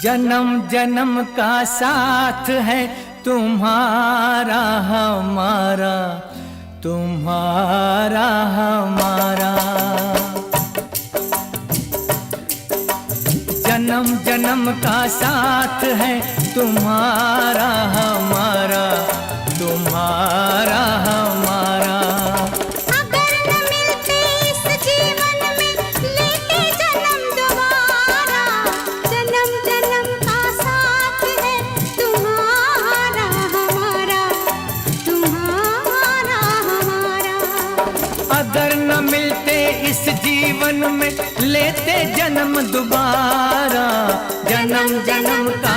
जन्म जन्म का साथ है तुम्हारा हमारा, तुम्हारा हमारा। जन्म जन्म का साथ है तुम्हारा हमारा, तुम्हारा हमारा। अगर न मिलते इस जीवन में लेते जन्म दोबारा, जन्म जन्म का साथ है तुम्हारा हमारा, तुम्हारा हमारा। अगर न मिलते इस जीवन में लेते जन्म दोबारा, जन्म जन्म का